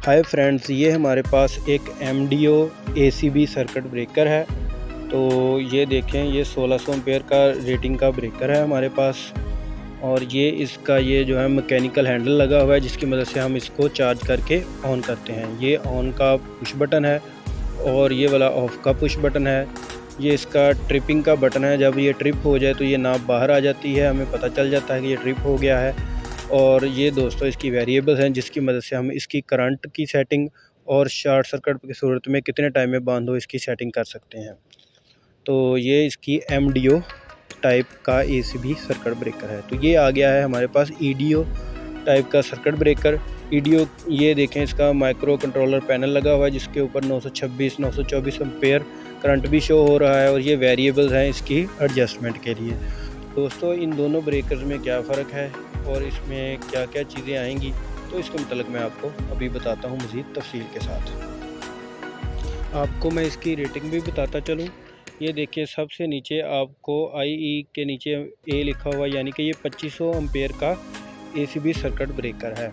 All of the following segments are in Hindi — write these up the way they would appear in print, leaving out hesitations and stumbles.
हाय फ्रेंड्स, ये हमारे पास एक MDO ACB सर्किट ब्रेकर है। तो ये देखें, ये 1600 एम्पेयर का रेटिंग का ब्रेकर है हमारे पास। और ये इसका ये जो है मैकेनिकल हैंडल लगा हुआ है, जिसकी मदद से हम इसको चार्ज करके ऑन करते हैं। ये ऑन का पुश बटन है और ये वाला ऑफ़ का पुश बटन है। ये इसका ट्रिपिंग का बटन है। जब ये ट्रिप हो जाए तो ये नाप बाहर आ जाती है, हमें पता चल जाता है कि ये ट्रिप हो गया है। और ये दोस्तों इसकी वेरिएबल्स हैं, जिसकी मदद से हम इसकी करंट की सेटिंग और शॉर्ट सर्किट की सूरत में कितने टाइम में बंद हो इसकी सेटिंग कर सकते हैं। तो ये इसकी MDO टाइप का ACB सर्किट ब्रेकर है। तो ये आ गया है हमारे पास EDO टाइप का सर्किट ब्रेकर। EDO, ये देखें, इसका माइक्रो कंट्रोलर पैनल लगा हुआ है, जिसके ऊपर 924 एम्पेयर करंट भी शो हो रहा है। और ये वेरिएबल्स हैं इसकी एडजस्टमेंट के लिए। दोस्तों, इन दोनों ब्रेकर्स में क्या फ़र्क है और इसमें क्या क्या चीज़ें आएंगी, तो इसके मतलब मैं आपको अभी बताता हूँ मज़ीद तफसील के साथ। आपको मैं इसकी रेटिंग भी बताता चलूँ। ये देखिए, सबसे नीचे आपको IE के नीचे A लिखा हुआ, यानी कि ये 2500 एम्पेयर का ACB सर्किट ब्रेकर है।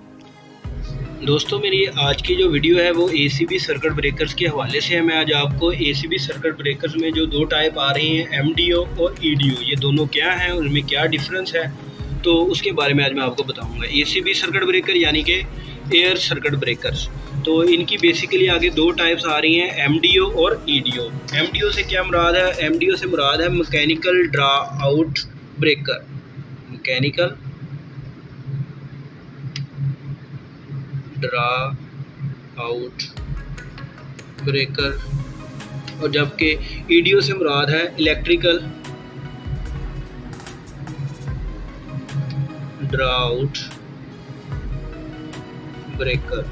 दोस्तों, मेरी आज की जो वीडियो है वो ACB सर्किट ब्रेकर्स के हवाले से है। मैं आज आपको ACB सर्किट ब्रेकर्स में जो दो टाइप आ रही हैं, MDO और EDO, ये दोनों क्या हैं, उनमें क्या डिफरेंस है, तो उसके बारे में आज मैं आपको बताऊंगा। ACB सर्किट ब्रेकर यानी कि एयर सर्किट ब्रेकर्स, तो इनकी बेसिकली आगे दो टाइप्स आ रही हैं, MDO और EDO। MDO से क्या मुराद है? MDO से मुराद है mechanical draw out breaker, mechanical draw out breaker. और जबकि EDO से मुराद है इलेक्ट्रिकल ड्रा आउट ब्रेकर।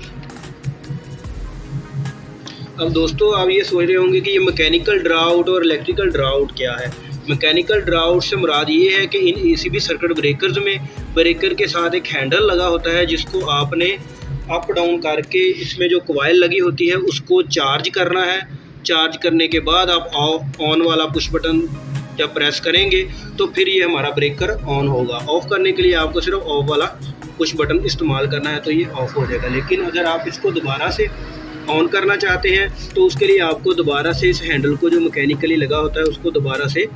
अब दोस्तों, आप ये सोच रहे होंगे कि ये मैकेनिकल ड्रा आउट और इलेक्ट्रिकल ड्रा आउट क्या है। मैकेनिकल ड्रा आउट से मुराद ये है कि इन ACB सर्किट ब्रेकर्स में ब्रेकर के साथ एक हैंडल लगा होता है, जिसको आपने अप डाउन करके इसमें जो कॉइल लगी होती है उसको चार्ज करना है। चार्ज करने के बाद आप ऑन वाला पुश बटन जब प्रेस करेंगे तो फिर ये हमारा ब्रेकर ऑन होगा। ऑफ़ करने के लिए आपको सिर्फ ऑफ वाला पुश बटन इस्तेमाल करना है, तो ये ऑफ़ हो जाएगा। लेकिन अगर आप इसको दोबारा से ऑन करना चाहते हैं तो उसके लिए आपको दोबारा से इस हैंडल को जो मैकेनिकली लगा होता है उसको दोबारा से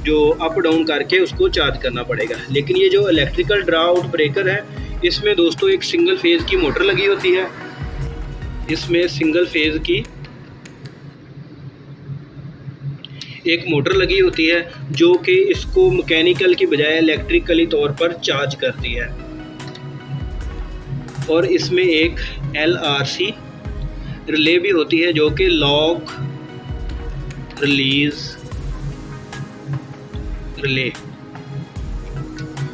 जो अप डाउन करके उसको चार्ज करना पड़ेगा। लेकिन ये जो इलेक्ट्रिकल ड्रा आउट ब्रेकर है, इसमें दोस्तों एक सिंगल फेज़ की मोटर लगी होती है। इसमें सिंगल फेज़ की एक मोटर लगी होती है जो कि इसको मैकेनिकल की बजाय इलेक्ट्रिकली तौर पर चार्ज करती है। और इसमें एक LRC रिले भी होती है, जो कि लॉक रिलीज रिले,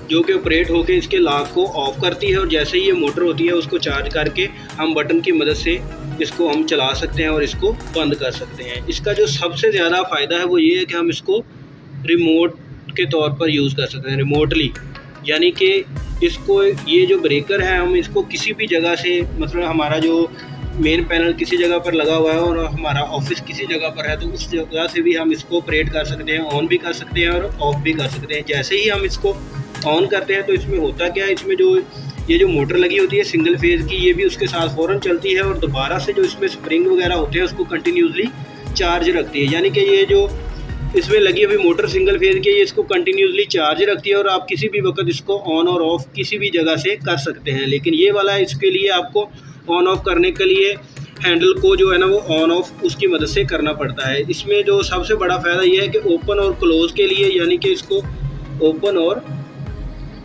जो कि ऑपरेट होकर इसके लॉक को ऑफ करती है। और जैसे ही ये मोटर होती है उसको चार्ज करके हम बटन की मदद से इसको हम चला सकते हैं और इसको बंद कर सकते हैं। इसका जो सबसे ज़्यादा फ़ायदा है वो ये है कि हम इसको रिमोट के तौर पर यूज़ कर सकते हैं, रिमोटली। यानी कि इसको, ये जो ब्रेकर है, हम इसको किसी भी जगह से, मतलब हमारा जो मेन पैनल किसी जगह पर लगा हुआ है और हमारा ऑफिस किसी जगह पर है, तो उस जगह से भी हम इसको ऑपरेट कर सकते हैं, ऑन भी कर सकते हैं और ऑफ़ भी कर सकते हैं। जैसे ही हम इसको ऑन करते हैं तो इसमें होता क्या है, इसमें जो ये जो मोटर लगी होती है सिंगल फेज़ की, ये भी उसके साथ फ़ौरन चलती है और दोबारा से जो इसमें स्प्रिंग वगैरह होते हैं उसको कंटिन्यूसली चार्ज रखती है। यानी कि ये जो इसमें लगी हुई मोटर सिंगल फेज़ की, ये इसको कंटिन्यूसली चार्ज रखती है और आप किसी भी वक्त इसको ऑन और ऑफ़ किसी भी जगह से कर सकते हैं। लेकिन ये वाला, इसके लिए आपको ऑन ऑफ़ करने के लिए हैंडल को जो है ना वो ऑन ऑफ़ उसकी मदद से करना पड़ता है। इसमें जो सबसे बड़ा फ़ायदा ये है कि ओपन और क्लोज़ के लिए, यानी कि इसको ओपन और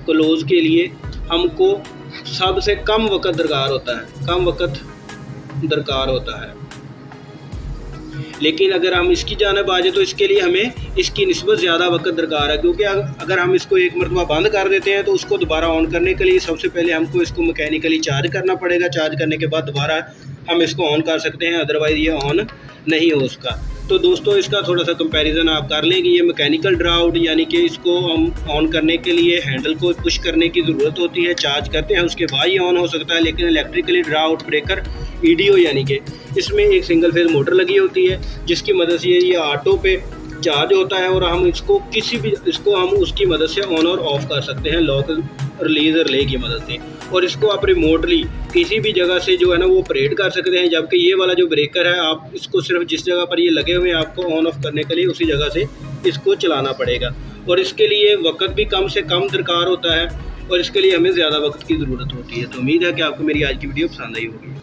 क्लोज़ के लिए हमको सबसे कम वक्त दरकार होता है। लेकिन अगर हम इसकी जानिब आ जाए तो इसके लिए हमें इसकी निस्बत ज़्यादा वक्त दरकार है, क्योंकि अगर हम इसको एक मरतबा बंद कर देते हैं तो उसको दोबारा ऑन करने के लिए सबसे पहले हमको इसको मैकेनिकली चार्ज करना पड़ेगा। चार्ज करने के बाद दोबारा हम इसको ऑन कर सकते हैं, अदरवाइज़ ये ऑन नहीं हो उसका। तो दोस्तों, इसका थोड़ा सा कंपैरिजन आप कर लें कि ये मैकेनिकल ड्रा आउट, यानी कि इसको हम ऑन करने के लिए हैंडल को पुश करने की ज़रूरत होती है, चार्ज करते हैं उसके बाद ही ऑन हो सकता है। लेकिन electrically draw out breaker EDO, यानी कि इसमें एक सिंगल फेज़ मोटर लगी होती है, जिसकी मदद से ये ऑटो पे चार्ज होता है और हम इसको हम उसकी मदद से ऑन और ऑफ़ कर सकते हैं, लॉक रिलीज रिले की मदद से। और इसको आप रिमोटली किसी भी जगह से जो है ना वो ऑपरेट कर सकते हैं। जबकि ये वाला जो ब्रेकर है आप इसको सिर्फ जिस जगह पर ये लगे हुए हैं आपको ऑन ऑफ करने के लिए उसी जगह से इसको चलाना पड़ेगा, और इसके लिए वक्त भी कम से कम दरकार होता है और इसके लिए हमें ज़्यादा वक्त की ज़रूरत होती है। तो उम्मीद है कि आपको मेरी आज की वीडियो पसंद आई होगी।